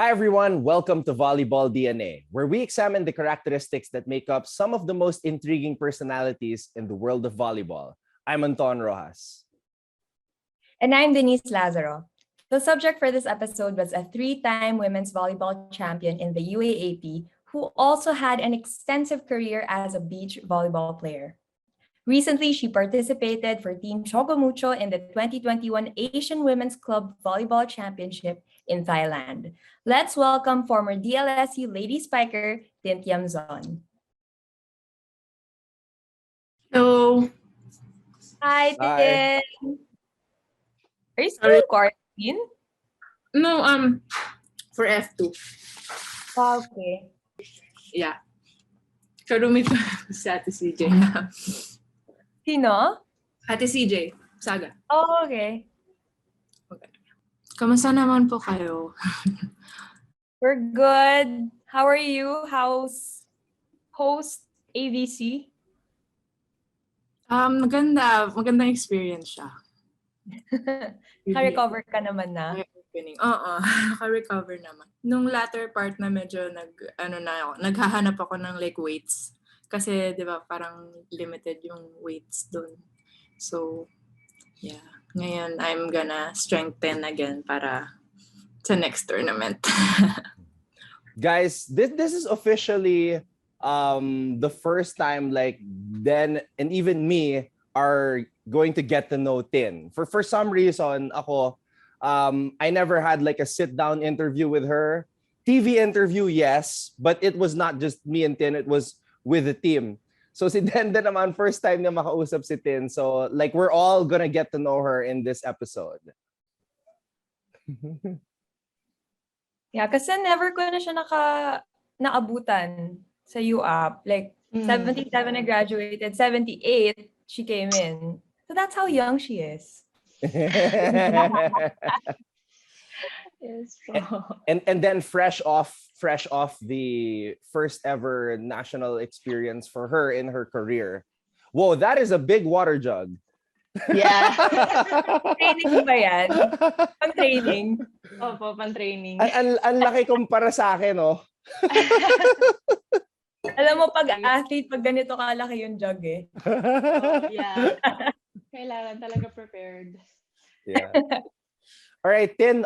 Hi everyone, welcome to Volleyball DNA, where we examine the characteristics that make up some of the most intriguing personalities in the world of volleyball. I'm Anton Rojas. And I'm Denise Lazaro. The subject for this episode was a three-time women's volleyball champion in the UAAP who also had an extensive career as a beach volleyball player. Recently, she participated for Team Choco Mucho in the 2021 Asian Women's Club Volleyball Championship in Thailand. Let's welcome former DLSU Lady Spiker, Ernestine Tiamzon. Hello. Hi, Hi. Tin. Are you still in quarantine? No, for F2. Okay. Yeah. Karumi ko si Ate CJ. Sino? Ate CJ, Saga. Oh, okay. Kamusta naman po kayo? We're good. How are you? How's host AVC? Magandang experience siya. Ka-recover ka naman na? Oo, naka-recover naman. Nung latter part na medyo naghahanap ako ng like weights. Kasi 'di ba parang limited yung weights doon. So, yeah. Ngayon, I'm gonna strengthen again para sa next tournament. Guys, this is officially the first time like Den and even me are going to get to know Tin. For some reason, ako I never had like a sit-down interview with her. TV interview, yes, but it was not just me and Tin, it was with the team. So si Denden naman, first time niya makausap si Tin. So like we're all gonna get to know her in this episode. Yeah, kasi never ko na siya naabutan sa UAAP. Like, 77 I graduated, 78 she came in. So that's how young she is. Yes. and then fresh off the first ever national experience for her in her career. Whoa, that is a big water jug. Yeah. Training ba yan? Pang-training. Opo, pan-training. Ang laki kumpara sa akin, oh. Alam mo, pag-athlete, pag ganito kalaki yung jug eh. Yeah. Kailangan talaga prepared. Yeah. All right, Tin,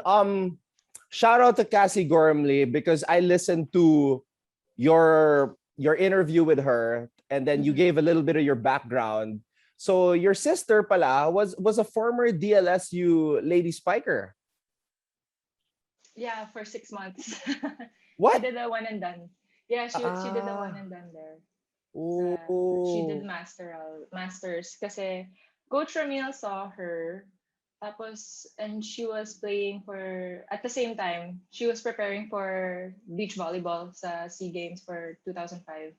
shout out to Cassie Gormley because I listened to your interview with her and then you gave a little bit of your background. So your sister pala was a former DLSU Lady Spiker. Yeah, for 6 months. What? She did a one and done. Yeah, she did a one and done there. She did masters kasi Coach Ramil saw her. Tapos, and she was playing at the same time, she was preparing for beach volleyball sa SEA Games for 2005.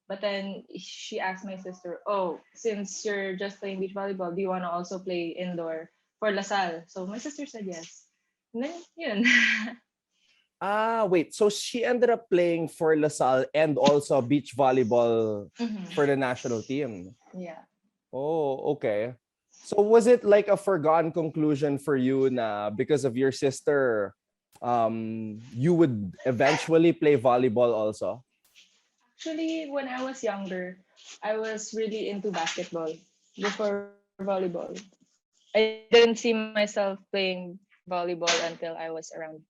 But then she asked my sister, oh, since you're just playing beach volleyball, do you want to also play indoor for LaSalle? So my sister said yes. And then, yun. Wait. So she ended up playing for LaSalle and also beach volleyball for the national team. Yeah. Oh, okay. So was it like a foregone conclusion for you na because of your sister, you would eventually play volleyball also? Actually, when I was younger, I was really into basketball before volleyball. I didn't see myself playing volleyball until I was around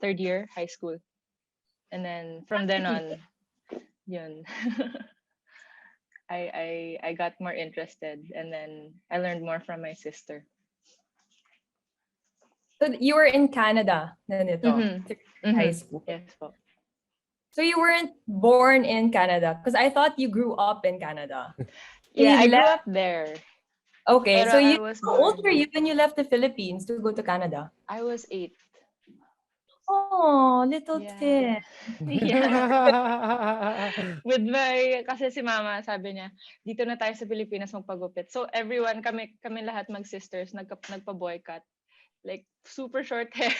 third year high school. And then from then on, yun. I got more interested and then I learned more from my sister. So you were in Canada na nito, high school. Yes po. So you weren't born in Canada because I thought you grew up in Canada. Yeah, I You grew left- up there. Okay, Pero so I was how old born- were you when you left the Philippines to go to Canada? I was 8. Oh, little Yeah. Tin. Yeah. With kasi si mama, sabi niya, dito na tayo sa Pilipinas magpagupit. So everyone, kami lahat mag-sisters, nagpa-boycott. Like, super short hair.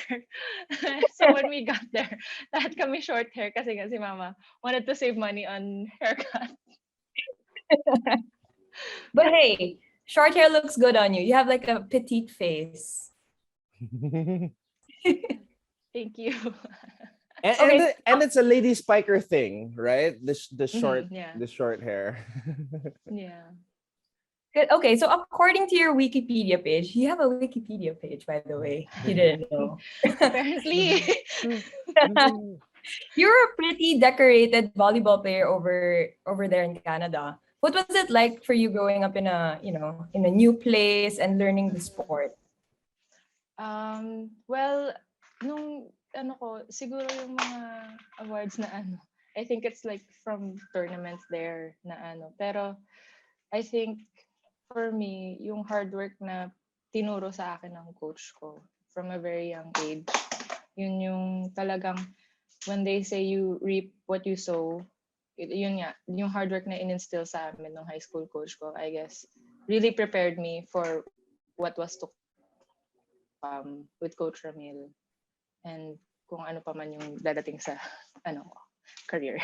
So when we got there, lahat kami short hair kasi nga si mama wanted to save money on haircut. But hey, short hair looks good on you. You have like a petite face. Thank you. And Okay. and it's a lady spiker thing, right? The short Yeah. the short hair. Yeah. Good. Okay, so according to your Wikipedia page, you have a Wikipedia page, by the way. You didn't know. Apparently. You're a pretty decorated volleyball player over there in Canada. What was it like for you growing up in a, in a new place and learning the sport? Well, nung ano ko, siguro yung mga awards na ano, I think it's like from tournaments there na ano. Pero I think for me, yung hard work na tinuro sa akin ng coach ko from a very young age, yun yung talagang when they say you reap what you sow, yun nga, yung hard work na in-instill sa amin ng high school coach ko, I guess, really prepared me for what was to with Coach Ramil and kung ano pa man yung dadating sa career.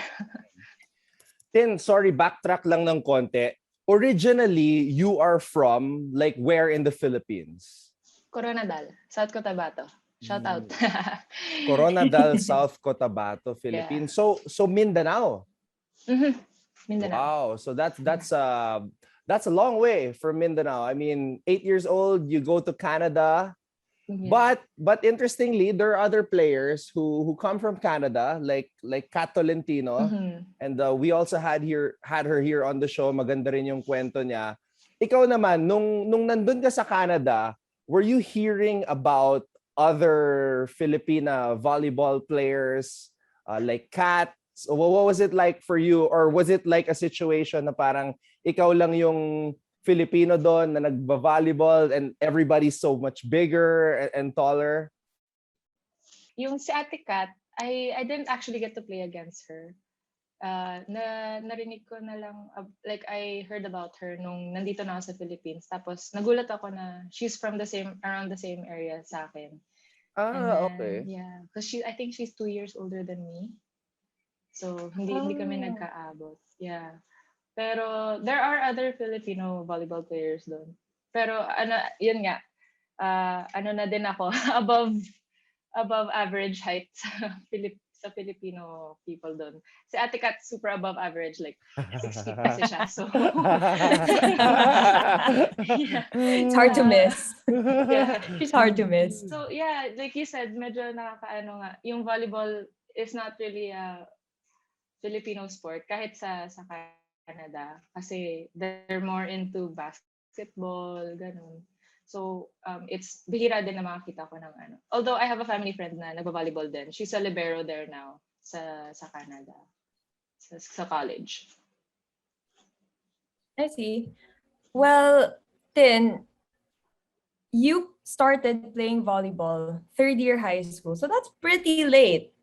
Tin, sorry, backtrack lang ng konti. Originally, you are from like where in the Philippines? Coronadal, South Cotabato. Shout out. Coronadal, South Cotabato, Yeah. Philippines. So Mindanao. Mindanao. Wow. So that's a long way from Mindanao. I mean, 8 years old, you go to Canada. Yeah. But interestingly, there are other players who come from Canada, like Kat Tolentino, and we also had her here on the show. Maganda rin yung kwento niya. Ikaw naman, nung nandun ka sa Canada, were you hearing about other Filipina volleyball players like Kat? So what was it like for you, or was it like a situation na parang ikaw lang yung Filipino doon na nagba-volleyball and everybody's so much bigger and taller? Yung si Ate Kat, I didn't actually get to play against her. Narinig ko na lang, like I heard about her nung nandito na ako sa Philippines. Tapos nagulat ako na she's from around the same area sa akin. And then, Okay. yeah, because I think she's 2 years older than me. So hindi kami nagkaabot. Yeah. Pero there are other Filipino volleyball players doon. Pero yun nga, na din ako above average height sa Filipino people doon. Si Ate Kat super above average, like 6 feet kasi siya. So yeah. It's hard to miss. Yeah. She's hard to miss. So yeah, like you said, medyo nakakaano nga. Yung volleyball is not really a Filipino sport kahit sa Canada kasi they're more into basketball, ganun. So, it's bihira din na makakita ko ng ano. Although I have a family friend na nagba-volleyball din. She's a libero there now sa Canada. Sa college. I see. Well, Tin, you started playing volleyball third year high school. So that's pretty late.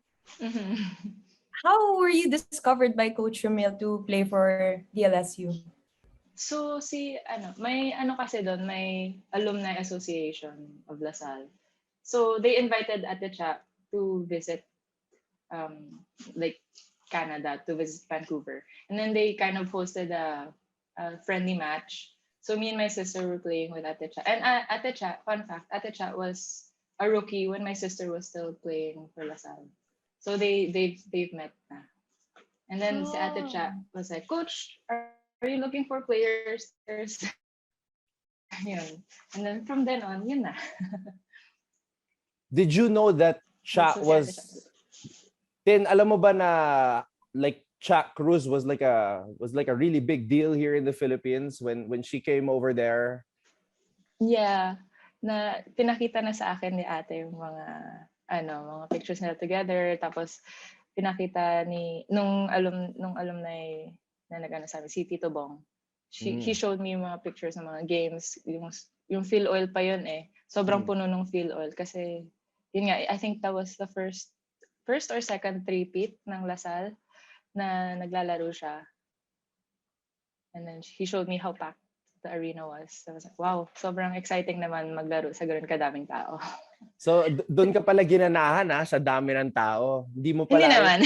How were you discovered by Coach Ramil to play for DLSU? So may kasi doon, may alumni association of LaSalle. So they invited Ate Cha to visit like Canada, to visit Vancouver. And then they kind of hosted a friendly match. So me and my sister were playing with Ate Cha. And Ate Cha, fun fact, Ate Cha was a rookie when my sister was still playing for LaSalle. So they've met na. And then si Ate Cha was like, Coach, are you looking for players? Yun. And then from then on, yun na. Did you know that Cha was... Tin, alam mo ba na like Cha Cruz was like a really big deal here in the Philippines when she came over there? Yeah. Na pinakita na sa akin ni Ate yung mga pictures nila together, tapos pinakita nung alumni na nag-ano sa amin, si Tito Bong. He showed me yung mga pictures ng mga games, yung fill oil pa yun eh. Sobrang puno ng fill oil kasi yun nga, I think that was the first or second three-peat ng LaSalle na naglalaro siya. And then he showed me how packed the arena was. So I was like, wow, sobrang exciting naman maglaro sa ganun kadaming tao. So, doon ka pala ginanahan sa dami ng tao. Hindi mo pala... Hindi naman.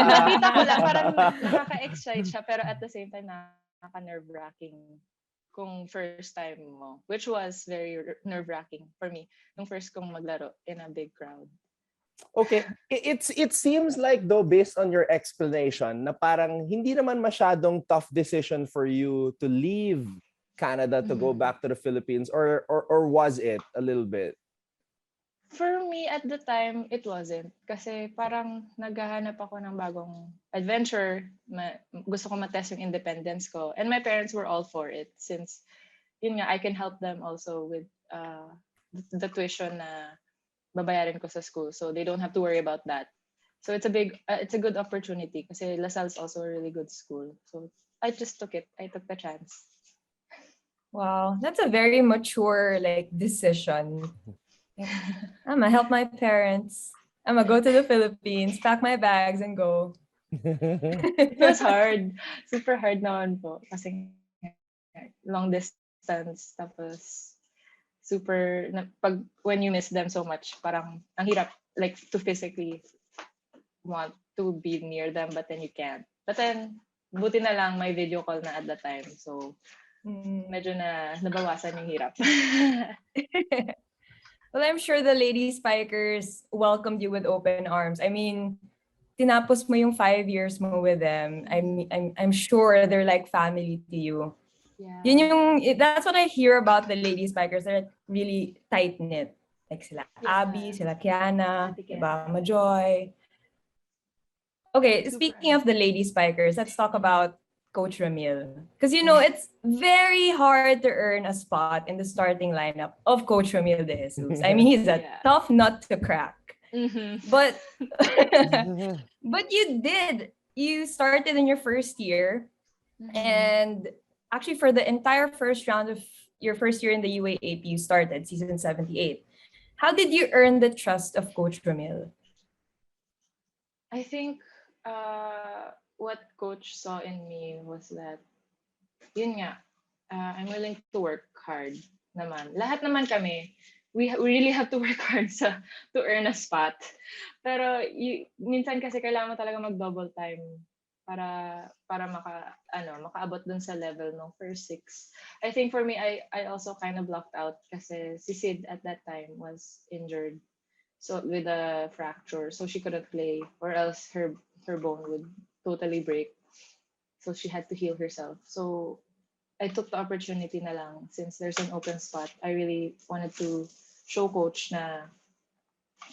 Nakita ko lang, parang nakaka-excite siya, pero at the same time, nakaka-nerve-wracking kung first time mo. Which was very nerve-wracking for me, nung first kong maglaro in a big crowd. Okay. It seems like though based on your explanation na parang hindi naman masyadong tough decision for you to leave Canada to go back to the Philippines or was it a little bit? For me, at the time, it wasn't. Kasi parang naghahanap ako ng bagong adventure. Gusto ko matest yung independence ko. And my parents were all for it since, yun nga, I can help them also with the tuition na babayarin ko sa school. So they don't have to worry about that. So it's a good opportunity kasi LaSalle is also a really good school. So I just took it. I took the chance. Wow, that's a very mature decision. I'm gonna help my parents. I'm gonna go to the Philippines, pack my bags, and go. It was hard. Super hard naman po. Kasi long distance. Tapos when you miss them so much, parang ang hirap to physically want to be near them, but then you can't. But then, buti na lang may video call na at the time. So, medyo nabawasan yung hirap. Well, I'm sure the Lady Spikers welcomed you with open arms. I mean, tinapos mo yung 5 years mo with them. I'm sure they're like family to you. Yeah. That's what I hear about the Lady Spikers. They're really tight-knit. Like sila Abby, sila Kiana, diba? Majoy. Okay, speaking of the Lady Spikers, let's talk about Coach Ramil. Because it's very hard to earn a spot in the starting lineup of Coach Ramil de Jesus. I mean, he's a tough nut to crack. But but you did. You started in your first year, and actually for the entire first round of your first year in the UAAP, you started season 78. How did you earn the trust of Coach Ramil? I think what coach saw in me was that, yun nga, I'm willing to work hard naman. Lahat naman kami, we really have to work hard to earn a spot. Pero minsan kasi kailangan mo talaga mag-double time para makaabot dun sa level ng first 6. I think for me, I also kind of blocked out kasi si Sid at that time was injured. So with a fracture, so she couldn't play, or else her bone would totally break. So she had to heal herself. So I took the opportunity na lang since there's an open spot. I really wanted to show coach na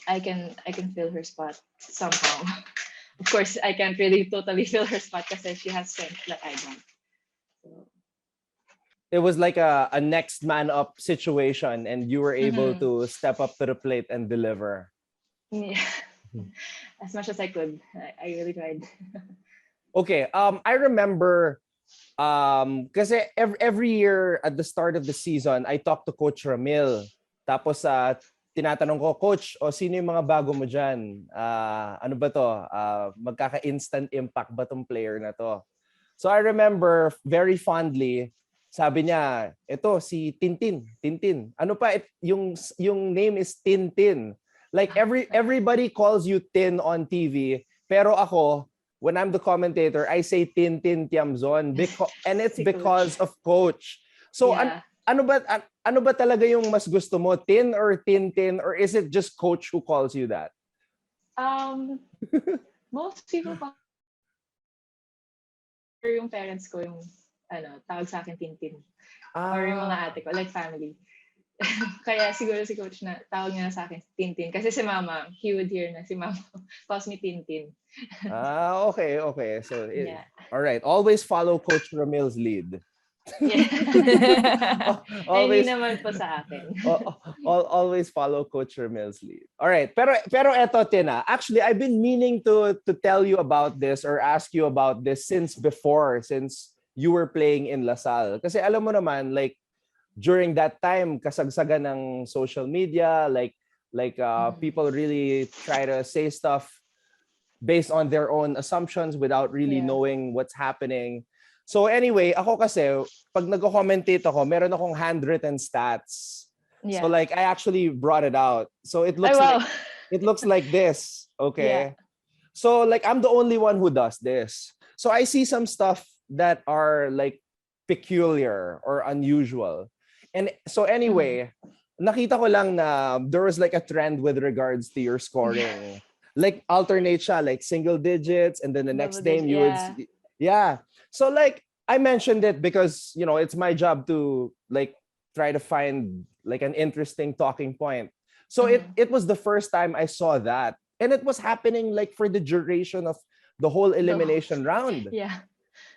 I can fill her spot somehow. Of course, I can't really totally fill her spot kasi she has strength that I don't. So. It was like a next man up situation and you were able to step up to the plate and deliver. Yeah. As much as I could. I really tried. Okay, I remember kasi every year at the start of the season, I talked to Coach Ramil. Tapos tinatanong ko, Coach, sino yung mga bago mo dyan? Ano ba to? Magkaka-instant impact ba tong player na to? So I remember very fondly, sabi niya, ito si Tintin. Ano pa? Yung name is Tintin. Like everybody calls you Tin on TV, pero ako, when I'm the commentator, I say Ernestine Tiamzon and it's because of Coach. So ano ba talaga yung mas gusto mo, Tin or Tintin, or is it just Coach who calls you that? Most people call yung parents ko yung tawag sa akin Tintin. Or yung mga ate ko, like family. Kaya siguro si Coach na tawag niya sa akin Tintin. Kasi si Mama, he would hear na si Mama calls me Tintin. Okay. So, all right. Always follow Coach Ramil's lead. Yeah. Always, hindi naman po sa akin. Always follow Coach Ramil's lead. All right. Pero eto, Tina. Actually, I've been meaning to tell you about this or ask you about this since you were playing in LaSalle. Kasi alam mo naman, like, during that time, kasagsagan ng social media, people really try to say stuff based on their own assumptions without really knowing what's happening. So anyway, ako kasi, pag nag-commentate ako, meron akong handwritten stats. Yeah. So like, I actually brought it out. So it looks like this, okay? Yeah. So like, I'm the only one who does this. So I see some stuff that are like peculiar or unusual. And so anyway, nakita ko lang na there was like a trend with regards to your scoring. Like alternate siya, like single digits, and then the next Double game digit, you would yeah. yeah. So like I mentioned it because it's my job to like try to find like an interesting talking point. So it was the first time I saw that. And it was happening like for the duration of the whole The whole- elimination round. Yeah.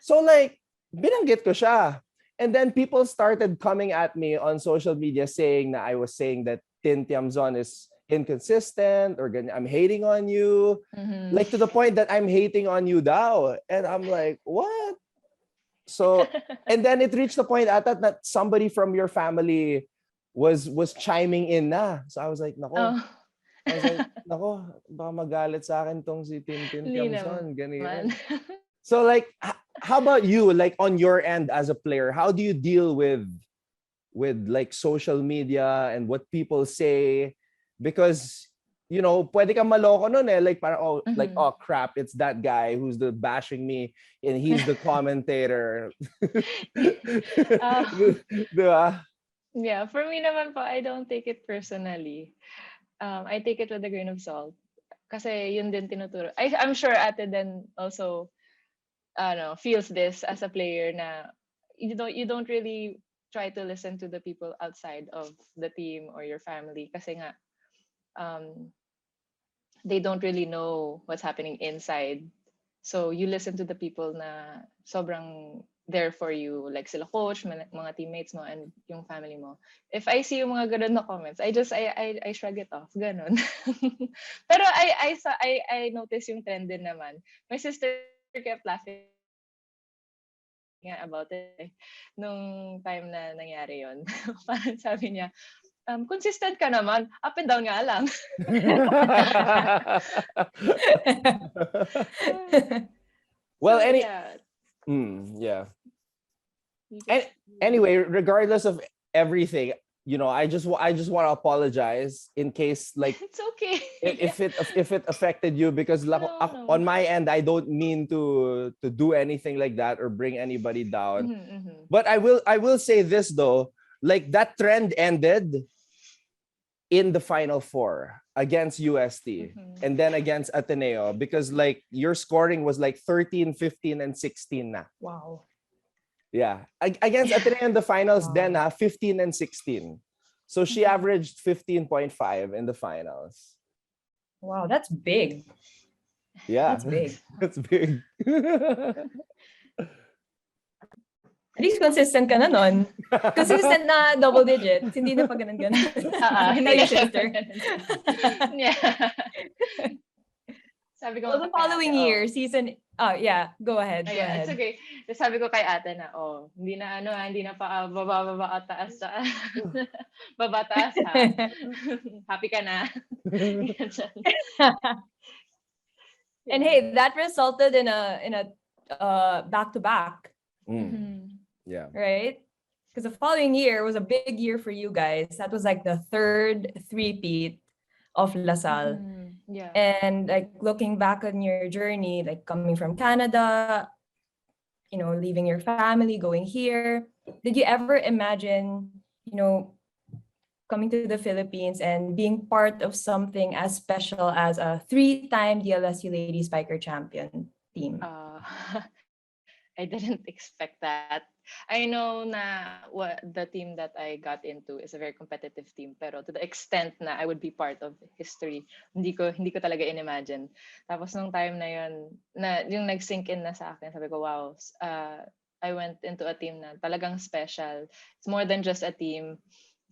So like, binanggit ko siya. And then people started coming at me on social media saying that I was saying that Tin Tiamzon is inconsistent or ganyan, I'm hating on you. Mhm. Like to the point that I'm hating on you daw. And I'm like, what? So, and then it reached the point ata that somebody from your family was chiming in na. So I was like, nako. Oh. I was like, nako, baka magalit sa akin tong si Tintin Hindi Tiamzon, naman. ganyan. So like, how about you? Like on your end as a player, how do you deal with like social media and what people say? Because pwede kang maloko nun eh. Like parang oh crap, it's that guy who's the bashing me and he's the commentator. Diba? Yeah, for me naman po, I don't take it personally. I take it with a grain of salt. Kasi yun din tinuturo. I'm sure Ate Den also feels this as a player na you don't really try to listen to the people outside of the team or your family kasi nga they don't really know what's happening inside. So you listen to the people na sobrang there for you, like sila coach, mga teammates mo, and yung family mo. If I see yung mga ganun na comments, I shrug it off, ganun. Pero I notice yung trend din naman. My sister kept laughing nga about it nung time na nangyari yon. Parang sabi niya, consistent ka naman, up and down nga lang. Well, So, yeah. Yeah. Anyway, regardless of everything, I just want to apologize in case like it's okay. if it affected you because like, No. on my end I don't mean to do anything like that or bring anybody down. But I will say this though, like that trend ended in the final four against UST and then against Ateneo because like your scoring was like 13, 15 and 16 na. Wow. Yeah. Against Ateneo in the finals, then 15 and 16. So she averaged 15.5 in the finals. Wow, that's big. Yeah. That's big. That's big. At least consistent ka na nun. Consistent na double digits. Hindi na pa ganun-ganun. Hindi na sister. Yeah. Sabi ko Well, the following year, season... Oh, yeah. Go ahead. Go ahead. It's okay. Sabi ko kay ate na, hindi na pa baba, taas. Baba, taas, ha? Happy ka na? And hey, that resulted in a back-to-back. Yeah. Right? Because the following year was a big year for you guys. That was like the third three-peat of LaSalle. Yeah. And like looking back on your journey, like coming from Canada, leaving your family, going here, did you ever imagine, coming to the Philippines and being part of something as special as a 3-time DLSU Lady Spiker champion team? I didn't expect that. I know na the team that I got into is a very competitive team, pero to the extent na I would be part of history, hindi ko talaga inimagine. Tapos nung time na yun, na yung nag-sink in na sa akin, sabi ko, wow, I went into a team na talagang special. It's more than just a team.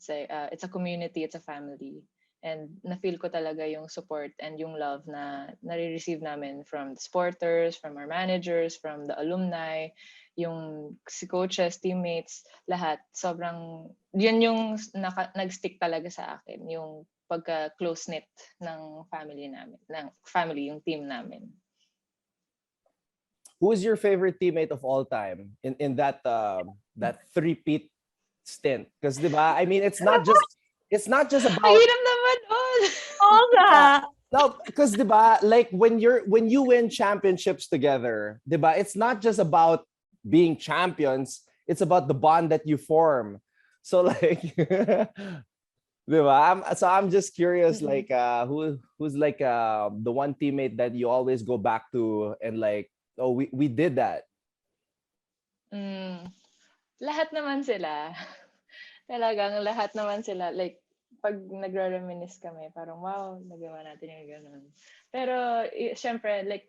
It's a community, it's a family. And na-feel ko talaga yung support and yung love na nare-receive namin from the supporters, from our managers, from the alumni, yung si coaches, teammates, lahat. Sobrang, yun yung nag-stick talaga sa akin, yung pagka-close-knit ng family namin, yung team namin. Who is your favorite teammate of all time in that three-peat stint? Because diba, I mean, it's not just about. Hirap naman all. No, because diba, like when you win championships together, diba, it's not just about being champions, it's about the bond that you form. So like Diba? So I'm just curious, like, who's like the one teammate that you always go back to and like, oh, we did that. Lahat naman sila. Talagang lahat naman sila. Like, pag nagre-reminisce kami, parang wow, nagawa natin yung gano'n. Pero, syempre, like,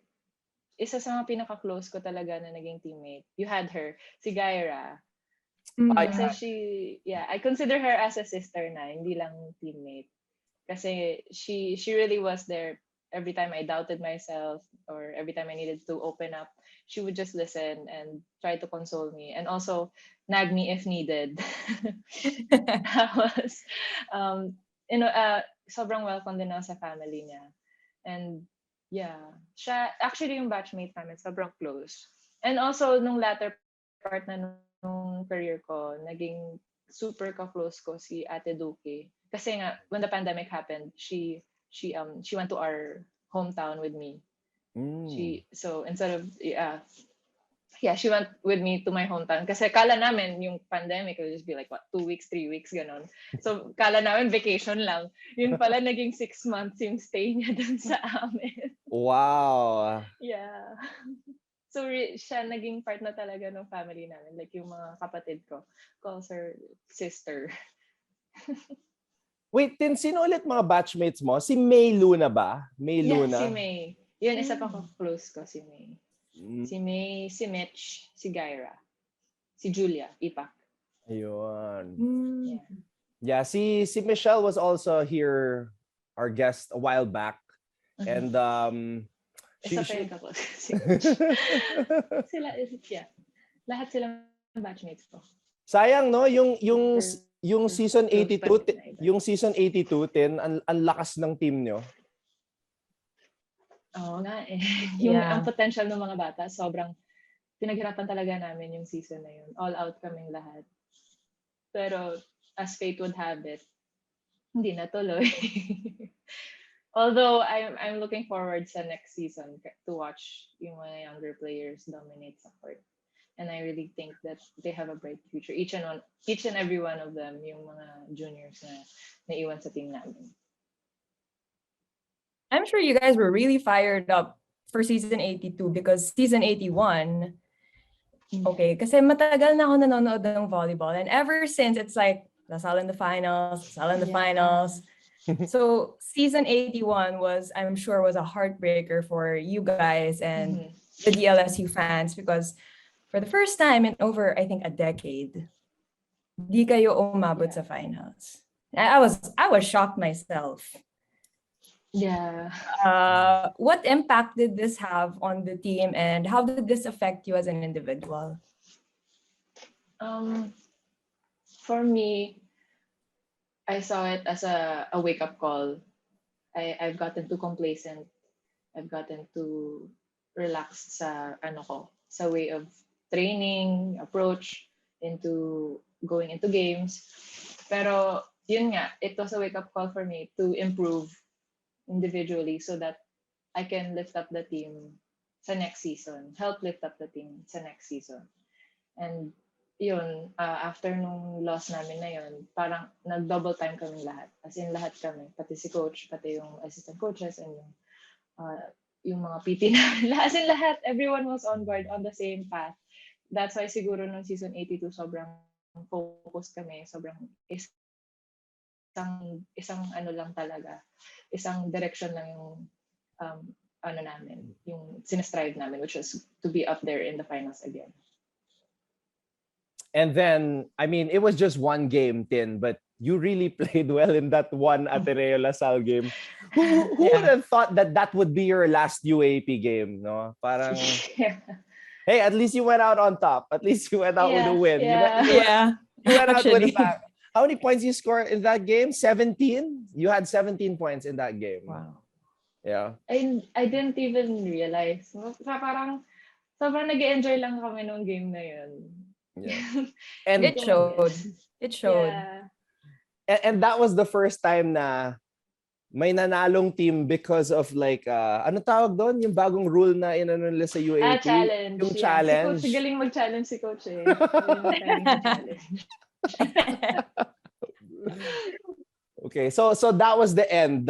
isa sa mga pinaka-close ko talaga na naging teammate, you had her, si Gaira. Kasi I consider her as a sister na, hindi lang teammate. Kasi she really was there every time I doubted myself or every time I needed to open up. She would just listen and try to console me and also nag me if needed. Tapos, sobrang welcome din ako sa family niya. And yeah, siya, actually yung batchmate namin, sobrang close. And also, nung latter part na nung career ko, naging super ka-close ko si Ate Duque. Kasi nga, when the pandemic happened, she went to our hometown with me. So instead of she went with me to my hometown. Kasi kala namin yung pandemic will just be like 2 weeks, 3 weeks, ganon. So kala namin vacation lang. Yun pala naging 6 months yung stay niya dun sa amin. Wow. Yeah. So siya naging part na talaga ng family namin. Like yung mga kapatid ko, calls her sister. Wait, sino ulit mga batchmates mo? Si May Luna ba? May Luna? Si May. Yun, isa pa close ko, si May. Si May, si Mitch, si Gaira, si Julia, Ipak. Ayun. Yeah, si Michelle was also here, our guest a while back. And isa pa yung couple. Lahat sila batchmates ko. Sayang, no? Yung season 82, yung season 82, ang lakas ng team nyo. Oo nga eh. Ang potential ng mga bata, sobrang pinaghirapan talaga namin yung season na yun. All out kaming lahat. Pero as fate would have it, hindi natuloy. Although I'm looking forward sa next season to watch yung mga younger players dominate sa court. And I really think that they have a bright future. Each and every one of them, yung mga juniors na naiwan sa team namin. I'm sure you guys were really fired up for season 82 because season 81, okay, kasi matagal na ako nanonood ng volleyball and ever since it's like Lasal in the finals. So season 81 I'm sure was a heartbreaker for you guys and the DLSU fans because for the first time in over, I think, a decade, di kayo umabot sa finals. I was shocked myself. Yeah. What impact did this have on the team and how did this affect you as an individual? For me, I saw it as a wake-up call. I've gotten too complacent. I've gotten too relaxed sa way of training, approach into going into games. Pero yun nga, it was a wake-up call for me to improve individually so that I can lift up the team sa next season, help lift up the team sa next season. And yun, after nung loss namin na yun, parang nag-double time kami lahat. As in lahat kami, pati si coach, pati yung assistant coaches, and yung mga PT namin. As in lahat, everyone was on board on the same path. That's why siguro nung season 82, sobrang focused kami, sobrang isang lang talaga, isang direction lang yung namin, yung sinistrive namin, which was to be up there in the finals again. And then, I mean, it was just one game, Tin, but you really played well in that one Ateneo Lasal game. Who would have thought that would be your last UAP game, no? Parang, hey, at least you went out on top. At least you went out with a win. You went out with a bang. How many points you scored in that game? 17? You had 17 points in that game. Wow. Yeah. I didn't even realize. Parang sobrang nag-enjoy lang kami nung game na yun. Yeah. And it showed. Yeah. And that was the first time na may nanalong team because of like, ano tawag doon? Yung bagong rule na inano nila sa UAP? Challenge. Yung challenge. Si Coach, galing mag-challenge si Coach eh. Galing mag-challenge. Okay, so that was the end.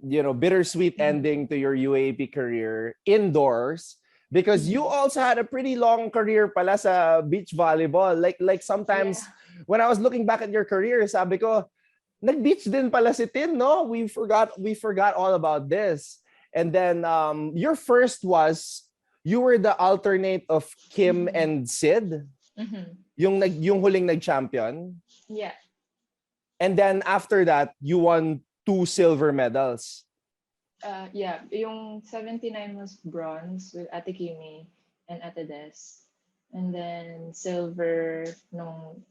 Bittersweet ending to your UAP career indoors, because you also had a pretty long career pala sa beach volleyball. Like sometimes when I was looking back at your career, sabi ko, nag-beach din pala si Tin, no? We forgot all about this. And then your first was you were the alternate of Kim and Sid, yung huling nag-champion. Yeah. And then after that, you won 2 silver medals. Yeah, yung 79 was bronze with Ate Kimi and Ate Des. And then silver nung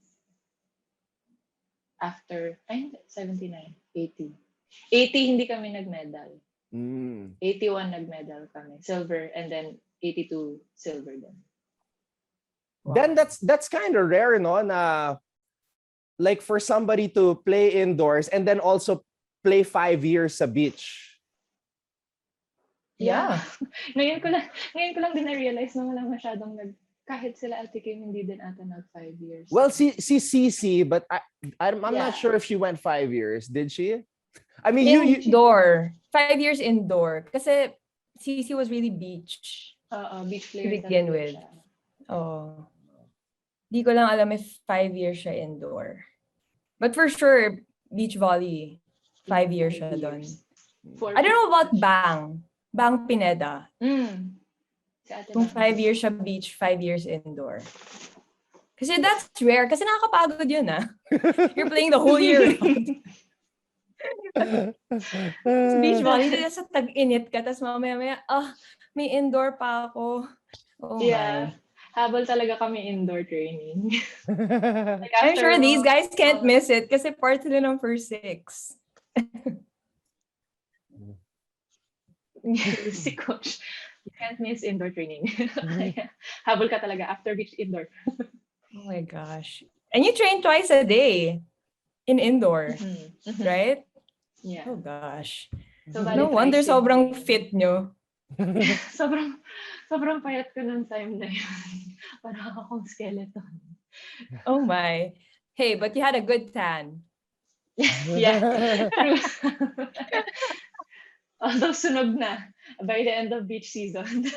after, 79, 80. 80 hindi kami nag-medal. 81 nag-medal kami. Silver, and then 82 silver din. Wow. Then that's kind of rare, no? Na like for somebody to play indoors and then also play 5 years sa beach. Yeah. ngayon ko lang din na-realize na wala masyadong kahit sila Ate Kim hindi din ata nag 5 years. Well, si Cici, but I'm not sure if she went 5 years. Did she? I mean, indoor. 5 years indoor. Kasi Cici was really beach. Beach player. To begin with. Oh. Di ko lang alam if 5 years siya indoor. But for sure, beach volley, 5 years siya doon. I don't know about Bang Pineda. Kung 5 years siya beach, 5 years indoor. Kasi that's rare. Kasi nakakapagod yun, ah. You're playing the whole year round. Beach volley, sa tag-init ka, tapos mamaya, may indoor pa ako. Oh yeah. My. Habol talaga kami indoor training. Like I'm sure these guys can't miss it kasi part sila ng first 6. Si coach, you can't miss indoor training. Habol ka talaga after beach indoor. Oh my gosh. And you train twice a day in indoor, right? Yeah. Oh gosh. So, no wonder sobrang fit nyo. sobrang payat ko nung time na yun. Parang akong skeleton. Oh my. Hey, but you had a good tan. Yeah. True. Although sunog na by the end of beach season.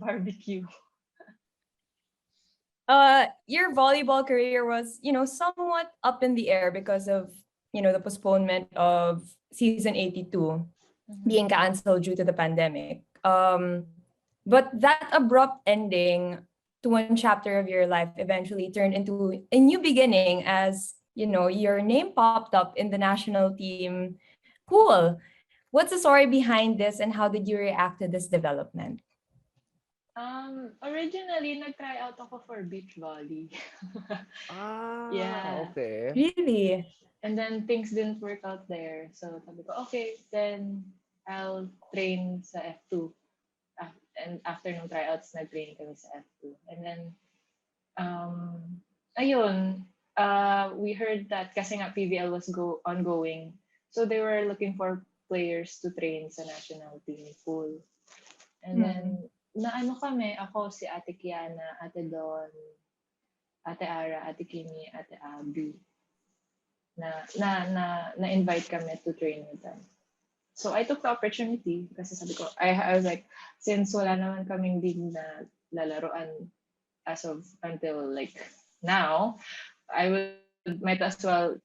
Barbecue. Your volleyball career was, somewhat up in the air because of, the postponement of season 82 being canceled due to the pandemic. But that abrupt ending to one chapter of your life eventually turned into a new beginning as, your name popped up in the national team. Cool. What's the story behind this and how did you react to this development? Originally, nag-try out ako for beach volley. Yeah. Okay. Really? And then things didn't work out there. So sabi ko, okay, then I'll train sa F2. And after nung tryouts, nag-train kami sa F2. And then, we heard that kasi nga PVL was ongoing. So they were looking for players to train sa national team pool. And then, ako, si Ate Kiana, Ate Don, Ate Ara, Ate Kimi, Ate Abby, na-invite kami to train with them. So I took the opportunity kasi sabi ko, I was like, since wala naman kaming league na lalaroan as of until like now, I might as well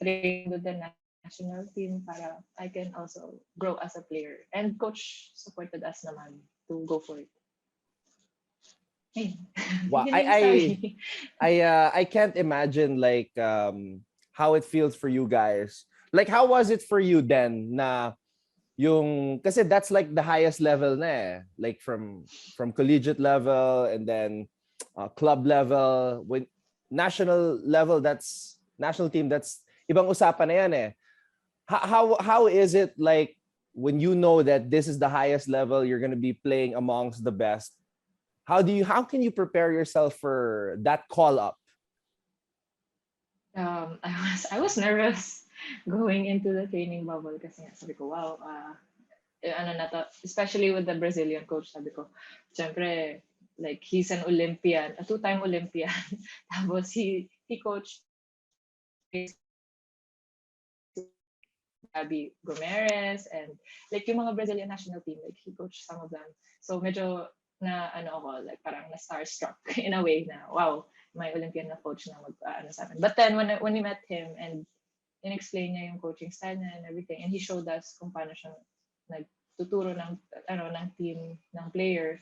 train with the national team para I can also grow as a player. And coach supported us naman to go for it. Hey. Wow, I can't imagine like how it feels for you guys. Like how was it for you then na yung kasi that's like the highest level na eh. Like from collegiate level and then club level, when national level, that's national team, that's ibang usapan na yan eh. How is it like when you know that this is the highest level you're going to be playing amongst the best? How can you prepare yourself for that call up? I was nervous going into the training bubble kasi sabi ko, wow, especially with the Brazilian coach, sabi ko, syempre, like he's an Olympian, a 2-time Olympian. Tapos he coached Abby Gomeres and like yung mga Brazilian national team, like he coached some of them. So medyo na ano ako, like parang na starstruck in a way na wow, may Olympian na coach na ano sa akin. But then when we met him and in-explain niya yung coaching style niya and everything, and he showed us kung paano siya nagtuturo ng ng team ng player.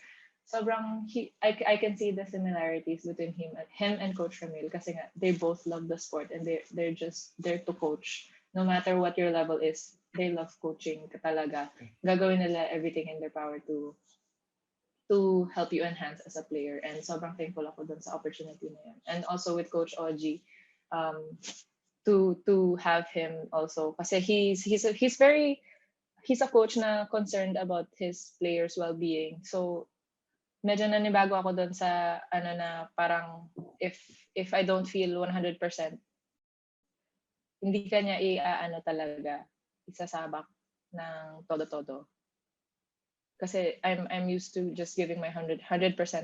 Sobrang I can see the similarities between him and Coach Ramil kasi nga they both love the sport and they're just there to coach. No matter what your level is, they love coaching talaga. Gagawin nila everything in their power to help you enhance as a player. And sobrang thankful ako dun sa opportunity na yan. And also with Coach Oji, to have him also kasi he's a coach na concerned about his players' well-being. So medyo nanibago ako dun sa ano na parang if I don't feel 100%, hindi kanya iaano talaga isasabak ng todo-todo. Kasi I'm used to just giving my 100%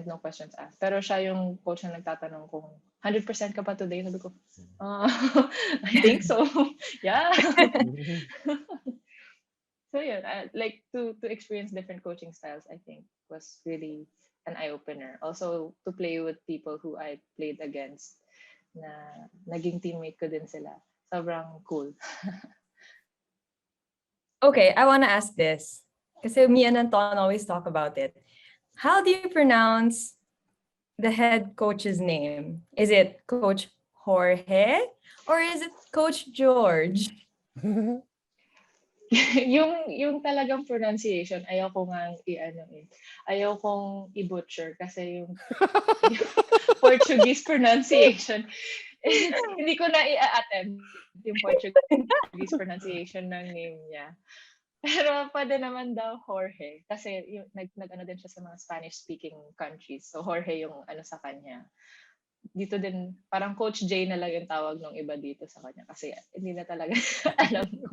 no questions asked. Pero siya yung coach na nagtatanong kung 100% ka pa today? Sabi ko, I think so. Yeah. So yeah, like to experience different coaching styles, I think was really an eye-opener. Also to play with people who I played against na naging teammate ko din sila. Sobrang cool. Okay, I want to ask this. Kasi me and Anton always talk about it. How do you pronounce the head coach's name? Is it Coach Jorge or is it Coach George? yung talagang pronunciation, ayaw ko nga ayaw kong i-butcher kasi yung Portuguese pronunciation, hindi ko na i-attempt yung Portuguese pronunciation ng name niya. Pero pwede naman daw Jorge kasi yung nag-ano din siya sa mga Spanish-speaking countries. So Jorge yung ano sa kanya. Dito din, parang Coach J na lang yung tawag ng iba dito sa kanya kasi hindi na talaga alam ko.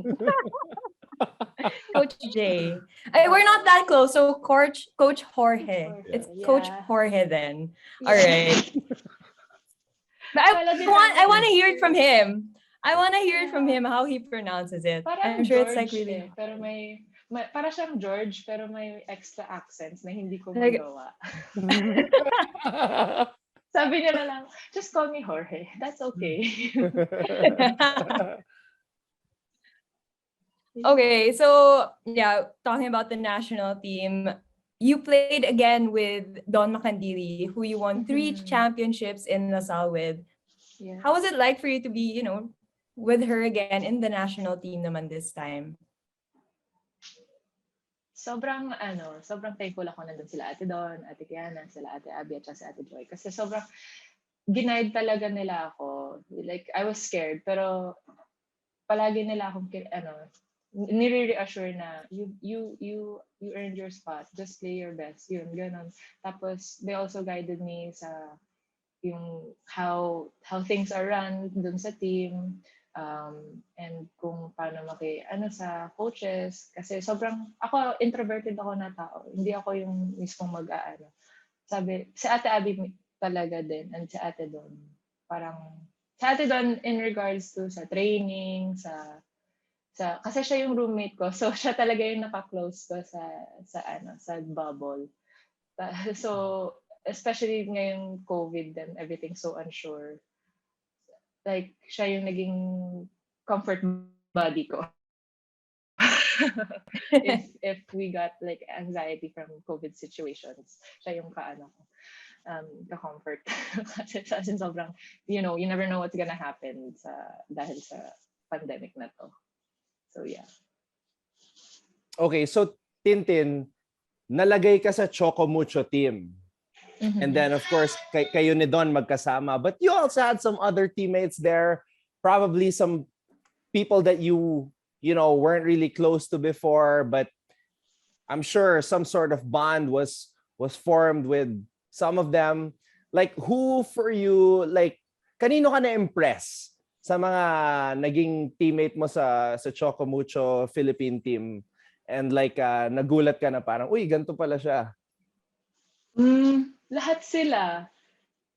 Coach J. We're not that close. So Coach Jorge. It's Coach Jorge then. Yeah. All right. But I want to hear it from him. I want to hear it from him how he pronounces it. Parang I'm sure George, it's like really. Pero may para siyang George pero may extra accents na hindi ko magawa. Sabi niya na lang, just call me Jorge. That's okay. Okay, so yeah, talking about the national team, you played again with Don Macandili, who you won 3 championships in Lasal with. Yes. How was it like for you to be, with her again in the national team naman this time? Sobrang thankful ako nandun sila Ate Don, Ate Kiana, sila Ate Abby at si Ate Joy. Kasi sobrang ginaid talaga nila ako. Like, I was scared, pero palagi nila akong nire-reassure na you earned your spot, just play your best, yun, ganon. Tapos they also guided me sa yung how things are run dun sa team, and kung paano sa coaches, kasi sobrang ako introverted ako na tao, hindi ako yung mismong sabi si Ate Abby talaga din and si Ate Don, parang si Ate Don in regards to sa training, kasi siya yung roommate ko. So siya talaga yung naka-close ko sa bubble. So especially ngayong COVID and everything so unsure. Like siya yung naging comfort buddy ko. if we got like anxiety from COVID situations, siya yung ka-comfort. Kasi sobrang, you never know what's gonna happen dahil sa pandemic na to. So yeah. Okay, so Tintin, nalagay ka sa Choco Mucho team. Mm-hmm. And then of course, kayo ni Don magkasama. But you also had some other teammates there, probably some people that you weren't really close to before, but I'm sure some sort of bond was formed with some of them. Like who for you, like kanino ka na-impress sa mga naging teammate mo sa Choco Mucho Philippine team, and like nagulat ka na parang, uy, ganito pala siya? Lahat sila.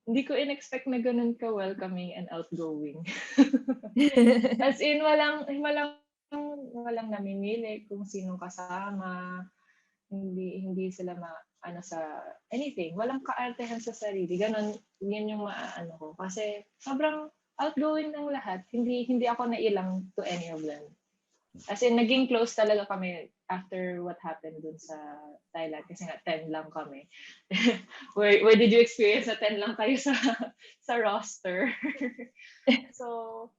hindi ko in-expect na ganun ka welcoming and outgoing. As in, walang namimili kung sino kasama. Hindi sila sa anything. Walang kaartehan sa sarili. Ganon, yan yung maano ko. Kasi sobrang outgoing ng lahat. Hindi ako nailang to any of them. As in, naging close talaga kami after what happened dun sa Thailand. Kasi nga, 10 lang kami. Where did you experience na 10 lang kayo sa roster? So,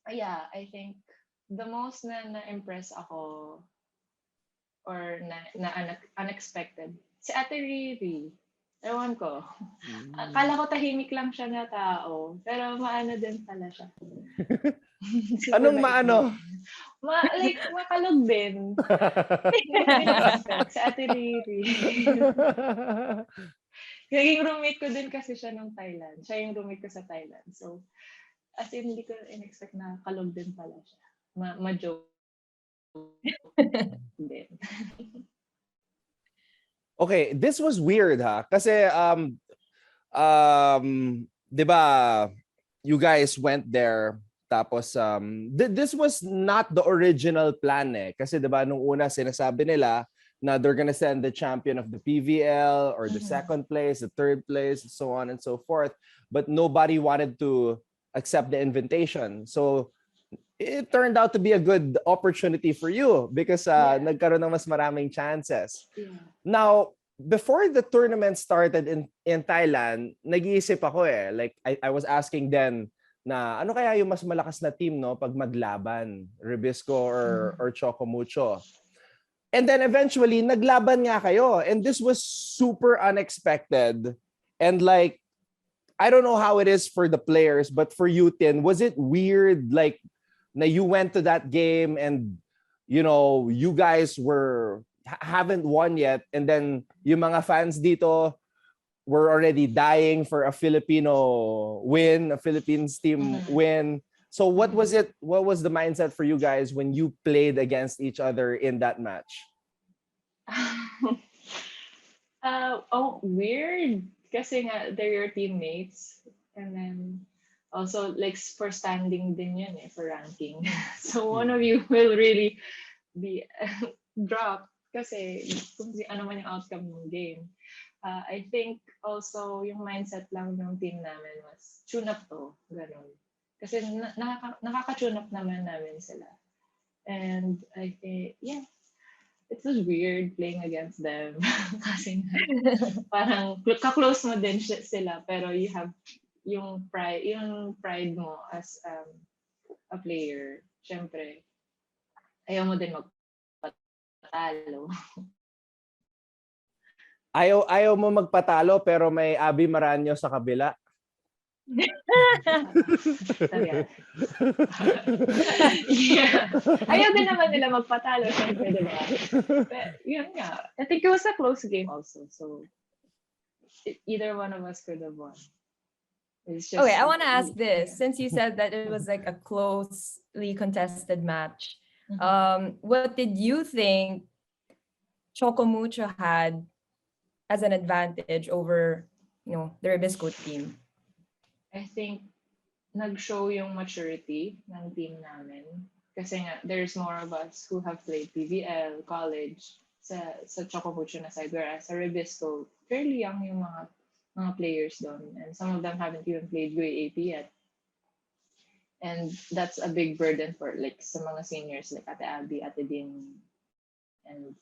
yeah, I think the most na-impress ako or na unexpected, si Ate Riri. Ewan ko. Akala ko tahimik lang siya na tao. Pero maano din pala siya. Anong maano? Makalog din. Sa Ate Riri. Naging roommate ko din kasi siya nung Thailand. Siya yung roommate ko sa Thailand. So, as in, hindi ko in-expect na kalog din pala siya. Ma-joke din. Okay, this was weird ha. Kasi 'di ba, you guys went there tapos this was not the original plan eh. Kasi 'di ba nung una sinasabi nila na they're gonna send the champion of the PVL or the second place, the third place, so on and so forth. But nobody wanted to accept the invitation. So it turned out to be a good opportunity for you because nagkaroon ng mas maraming chances. Yeah. Now, before the tournament started in Thailand, nag-iisip ako eh. Like, I was asking then na ano kaya yung mas malakas na team no pag maglaban, Ribisco or Choco Mucho. And then eventually, naglaban nga kayo. And this was super unexpected. And like, I don't know how it is for the players, but for you, Tin, was it weird like na you went to that game and you know you guys haven't won yet and then yung mga fans dito were already dying for a Filipino win, a Philippines team win. So what was the mindset for you guys when you played against each other in that match? Weird kasi nga they're your teammates and then also, like, for standing din yun for ranking. So, one of you will really be dropped kasi kung ano man yung outcome ng game. I think also yung mindset lang ng team namin was tune up to, ganun. Kasi nakaka-tune up naman namin sila. And I think, yeah, it was weird playing against them. Kasi parang ka-close mo din sila pero you have yung pride mo as a player, syempre, ayaw mo din magpatalo. Ayaw mo magpatalo pero may Abby Maranyo sa kabila. Yeah. Ayaw din naman nila magpatalo, syempre, diba? But, yun nga. I think it was a close game also. So, either one of us could have won. Okay, I want to ask this. Since you said that it was like a closely contested match, what did you think Choco Mucho had as an advantage over, the Ribisco team? I think nag-show yung maturity ng team namin. Kasi nga, there's more of us who have played PVL, college, sa Choco Mucho na side. Whereas sa Ribisco, fairly young yung mga players doon. And some of them haven't even played UAAP yet. And that's a big burden for like sa mga seniors like Ate Abby, Ate Din, and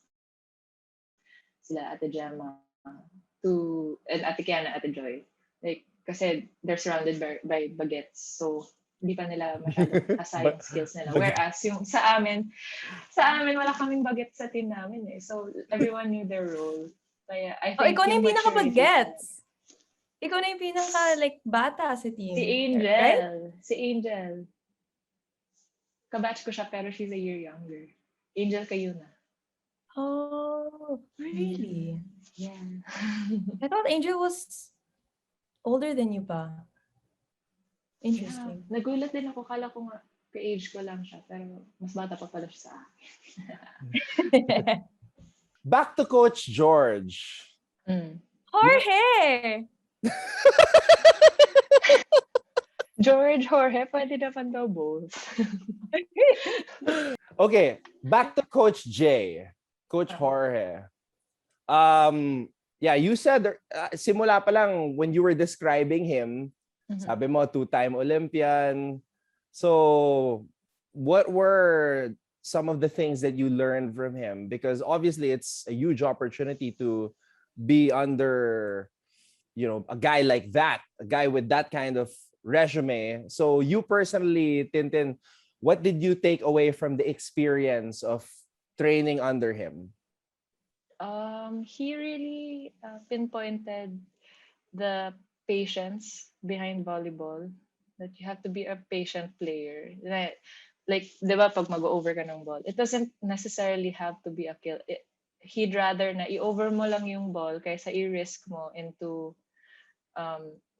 sila Ate Gemma, and Ate Kiana, Ate Joy. Like, kasi they're surrounded by bagets. So, hindi pa nila masyadong assign skills nila. Whereas yung sa amin wala kaming bagets sa team namin eh. So, everyone knew their role. Kaya, I think ikaw na yung pinaka-bagets. Ikaw na yung bata sa team. Si Angel. Right? Si Angel. Kabatch ko siya pero she's a year younger. Angel kayo na. Oh, really? Yeah. I thought Angel was older than you pa. Interesting. Yeah. Nagulat din ako. Kala ko nga ka-age ko lang siya. Pero mas bata pa pala siya sa akin. Back to Coach George. Jorge! George, Jorge, pwede naman daw both. Okay, back to Coach J. Coach Jorge. Yeah, you said simula pa lang when you were describing him, sabi mo two-time Olympian. So, what were some of the things that you learned from him? Because obviously it's a huge opportunity to be under, a guy like that, a guy with that kind of resume. So you personally, Tintin, what did you take away from the experience of training under him? He really pinpointed the patience behind volleyball, that you have to be a patient player. Like, di ba, pag mag-over ka ng ball, it doesn't necessarily have to be a kill. He'd rather na i-over mo lang yung ball kaysa i-risk mo into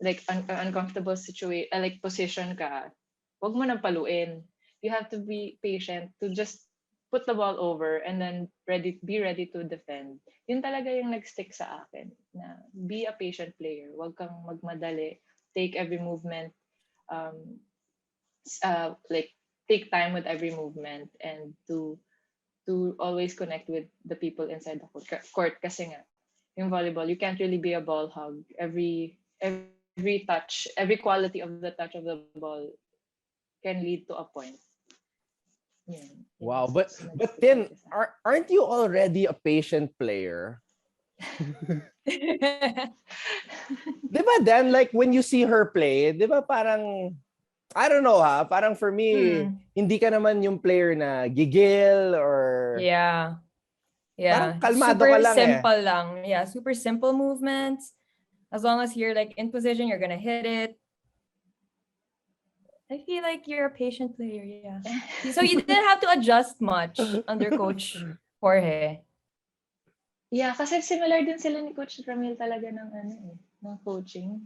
like uncomfortable situation, like position ka. Wag mo nang paluin. You have to be patient to just put the ball over and then be ready to defend. Yun talaga yung nag-stick sa akin, na be a patient player. Wag kang magmadali. Take every movement, like take time with every movement, and to always connect with the people inside the court. Kasi nga, yung volleyball, you can't really be a ball hog. Every touch, every quality of the touch of the ball can lead to a point. Yeah. Wow, but then aren't you already a patient player? Diba then, like when you see her play, diba parang, I don't know parang for me, hindi ka naman yung player na gigil or... Yeah. Parang kalmado super ka lang simple lang. Yeah, super simple movements. As long as you're like in position, you're gonna hit it. I feel like you're a patient player, yeah. So you didn't have to adjust much under Coach Jorge. Yeah, kasi similar din sila ni Coach Ramil talaga ng coaching.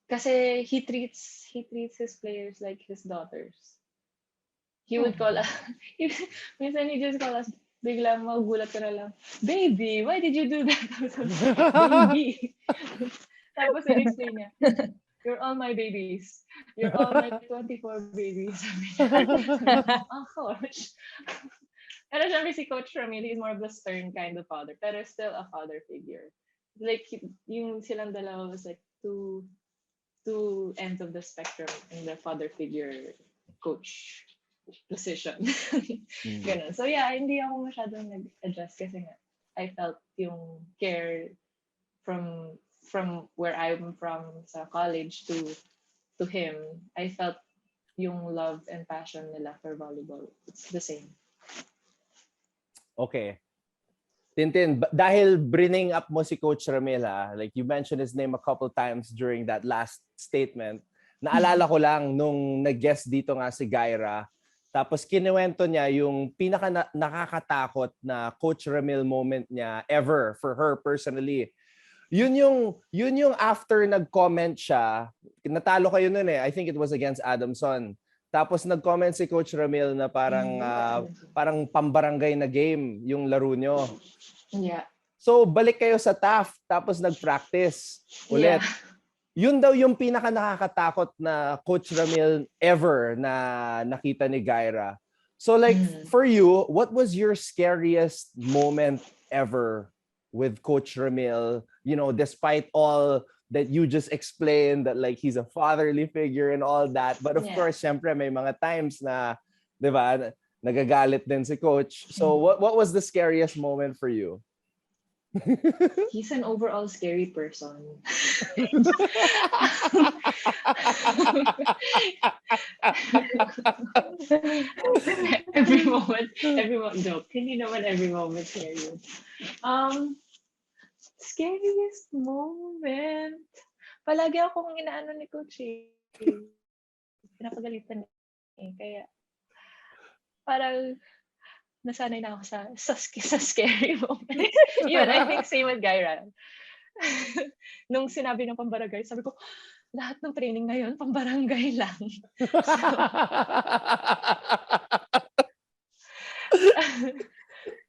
Kasi he treats his players like his daughters. He would call us, minsan he just call us, bigla magugulat ka na lang, baby, why did you do that? Baby. Tapos in-explain niya, you're all my babies. You're all my 24 babies. Oh, coach. Pero syempre si Coach Ramil, he's more of the stern kind of father, pero still a father figure. Like, yung silang dalawa was like two ends of the spectrum in the father figure coach position. Ganun. So yeah, hindi ako masyadong nag-adjust kasi nga, I felt yung care from where I'm from sa college to him. I felt yung love and passion nila for volleyball. It's the same. Okay. Tintin, dahil bringing up mo si Coach Ramil, like you mentioned his name a couple times during that last statement, naalala ko lang nung nag-guest dito nga si Gaira, tapos kinuwento niya yung pinaka nakakatakot na Coach Ramil moment niya ever for her personally. Yun yung after nag-comment siya, natalo kayo nun I think it was against Adamson. Tapos nag-comment si Coach Ramil na parang pambarangay na game yung laro nyo. Yeah. So balik kayo sa TAF tapos nag-practice ulit. Yeah. Yun daw yung pinaka nakakatakot na Coach Ramil ever na nakita ni Gaira. So like for you, what was your scariest moment ever with Coach Ramil? You know, despite all that you just explained, that like he's a fatherly figure and all that. But of course, syempre may mga times na, 'di ba, nagagalit din si coach. So what was the scariest moment for you? He's an overall scary person. every moment, joke. Hindi naman every moment scary. Scariest moment. Palagi akong inaano ni Coach pinapagalitan kaya parang nasanay na ako sa scary moment. Yun, I think same with Gaira. Nung sinabi ng pambarangay, sabi ko, lahat ng training ngayon, pambarangay lang.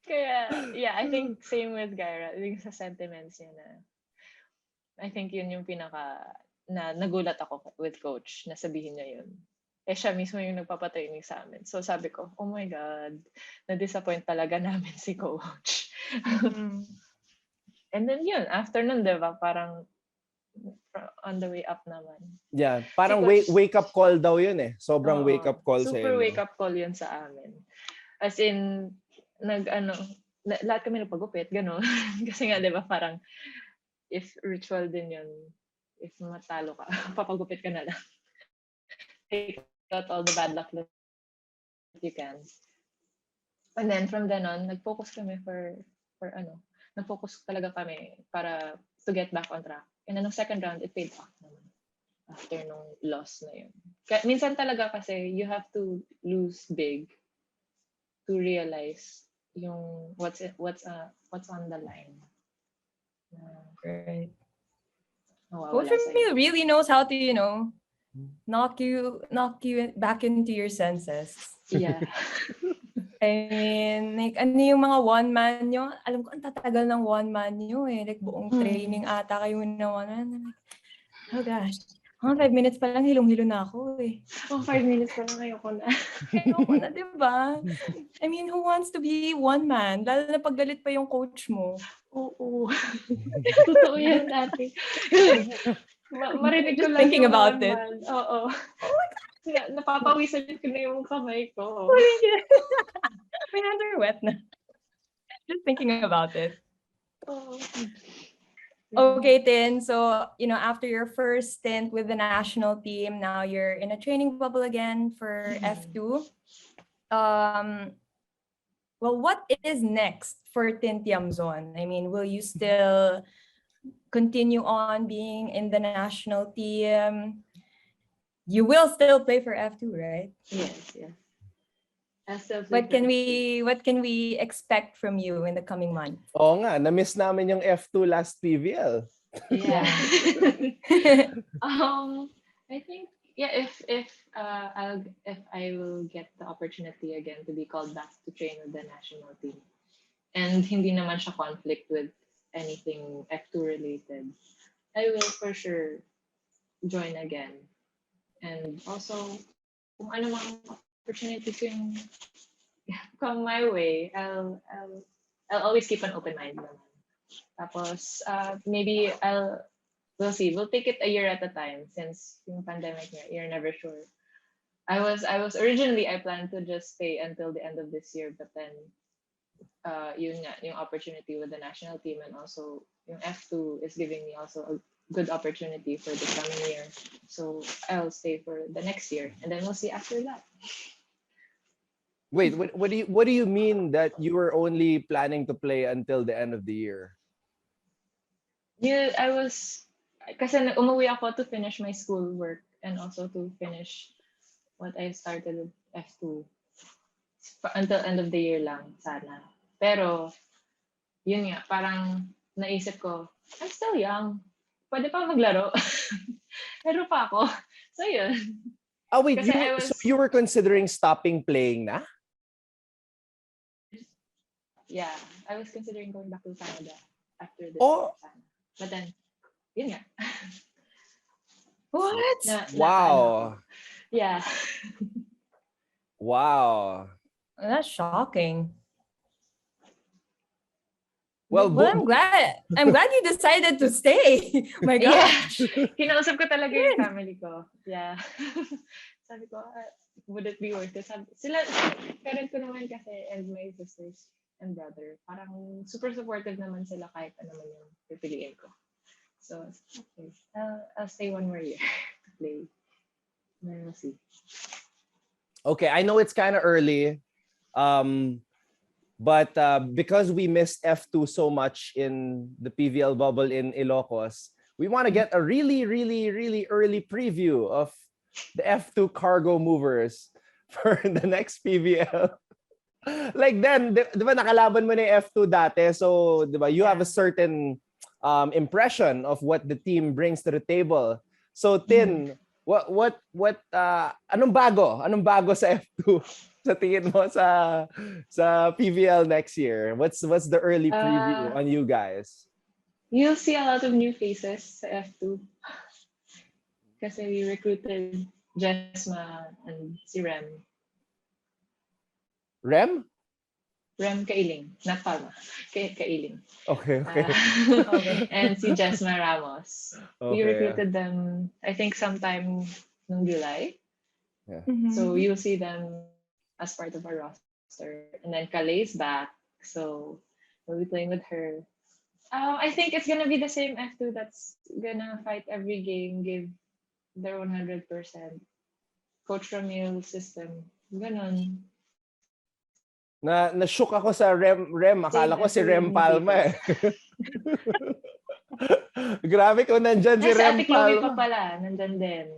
Kaya, yeah, I think same with Gaira. Yung sa sentiments niya na, I think yun yung nagulat ako with coach na sabihin niya yun. Siya mismo yung nagpapatraining sa amin. So sabi ko, oh my God, na-disappoint talaga namin si coach. And then yun, after nun, diba, parang on the way up naman. Yeah, parang Si coach, wake up call daw yun eh. Sobrang wake up call sa super inyo. wake up call yun sa amin. As in, lahat kami nagpagupit, gano'n. Kasi nga, diba, parang if ritual din yun, if matalo ka, papagupit ka na lang. Take out all the bad luck that you can. And then from then on, nag-focus kami nag-focus talaga kami para to get back on track. And then, second round, it paid off naman after nung loss na yun. Minsan talaga kasi, you have to lose big to realize yung what's on the line. Right. Coach Ramil really knows how to, knock you back into your senses. Yeah. I mean, like, ano yung mga one-man nyo? Alam ko, ang tatagal ng one-man nyo eh. Like, buong training ata kayo na one-man. Oh gosh. 5 minutes pa lang, hilong-hilo na ako eh. 5 minutes pa lang, ayoko na. Ayoko na, diba? I mean, who wants to be one-man? Lalo na paggalit pa yung coach mo. Oo. Totoo yan, ate. Marinig ko lang thinking about it. Oo. Oh my God. Napapawisan ko na yung kamay ko. My hands are wet na. Just thinking about it. Oh. Okay, Tin. So, after your first stint with the national team, now you're in a training bubble again for F2. Well, what is next for Tin Tiamzon? I mean, will you still continue on being in the national team? You will still play for F2, right? Yes. What can we expect from you in the coming months? Oo nga, na-miss namin yung F2 last PVL. Yeah. I think if I will get the opportunity again to be called back to train with the national team, and hindi naman siya conflict with anything F2 related, I will for sure join again. And also, kung ano mang opportunities yung come my way, I'll always keep an open mind naman. Tapos, maybe we'll see. We'll take it a year at a time since yung pandemic nga, you're never sure. I was originally, I planned to just stay until the end of this year, but then yun nga, yung opportunity with the national team and also yung F2 is giving me also a good opportunity for the coming year. So I'll stay for the next year and then we'll see after that. Wait, what do you mean that you were only planning to play until the end of the year? Yeah, kasi umuwi ako to finish my school work and also to finish what I started with F2 until end of the year lang sana. Pero yun nga, parang naisip ko, I'm still young. Pwede pa maglaro. Laro pa ako. So yun. Oh wait, Kasi so you were considering stopping playing na? Yeah, I was considering going back to Canada after this. Oh. But then, yun nga. What? Wow. Yeah. Wow. That's shocking. Well, I'm glad you decided to stay. My gosh. Yeah. Kinausap ko talaga yung family ko. Yeah. Sabi ko, would it be worth it? Sila, parent ko naman kasi and my sisters and brother, parang super supportive naman sila kahit ano man yung pipiliin ko. So, okay. I'll stay one more year to play. Then we'll see. Okay, I know it's kind of early. But because we missed F2 so much in the PVL bubble in Ilocos, we want to get a really, really, really early preview of the F2 cargo movers for the next PVL. Like then, di ba nakalaban mo na yung F2 dati? So, di ba, you have a certain impression of what the team brings to the table. So, Tin, anong bago sa F2? Sa tingin mo sa PVL next year? What's the early preview on you guys? You'll see a lot of new faces sa F2. Kasi we recruited Jesma and si Rem. Rem? Rem Kailing, not Palma. Kailing. Okay. And si Jesma Ramos. We Okay, recruited them, I think, sometime in July. So you'll see them as part of our roster. And then Kalei's back. So we'll be playing with her. I think it's gonna be the same F2 that's gonna fight every game, give their 100%. Coach Ramil system. Ganon. Na-shook ako sa Rem. Akala ko si Rem Palma eh. Grabe kung nandyan si Si Rem Ate Chloe pa Palma. pala, nandyan din.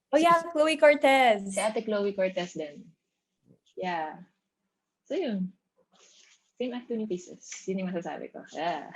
Oh yeah, Chloe Cortez. Si Ate Chloe Cortez din. Yeah. So yun. Same F2 new pieces. Yun yung masasabi ko. Yeah.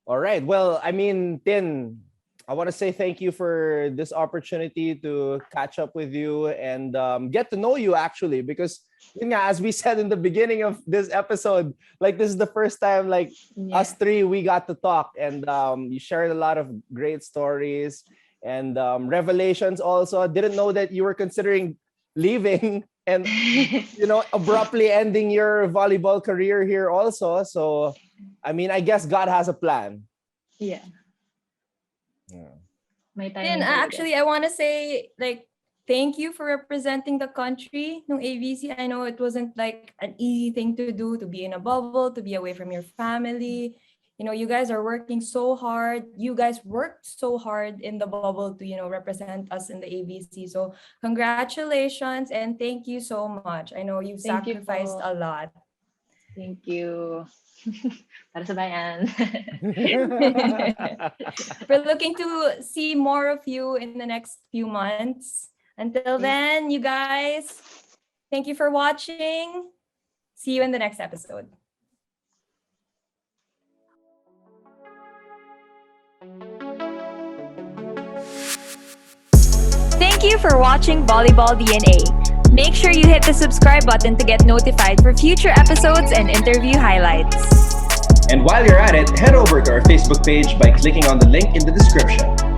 All right. Well, I mean, Tin, I want to say thank you for this opportunity to catch up with you and get to know you actually, because yun nga, as we said in the beginning of this episode, like this is the first time like us three, we got to talk, and you shared a lot of great stories and revelations also. I didn't know that you were considering leaving and, you know, abruptly ending your volleyball career here also. So, I mean, I guess God has a plan. Yeah. My time. And actually, I want to say, like, thank you for representing the country no ABC. I know it wasn't like an easy thing to do, to be in a bubble, to be away from your family. You know, you guys are working so hard. You guys worked so hard in the bubble to, you know, represent us in the ABC. So congratulations and thank you so much. I know you've sacrificed a lot. Thank you. Para sa bayan. We're looking to see more of you in the next few months. Until then, you guys, thank you for watching. See you in the next episode. Thank you for watching Volleyball DNA. Make sure you hit the subscribe button to get notified for future episodes and interview highlights. And while you're at it, head over to our Facebook page by clicking on the link in the description.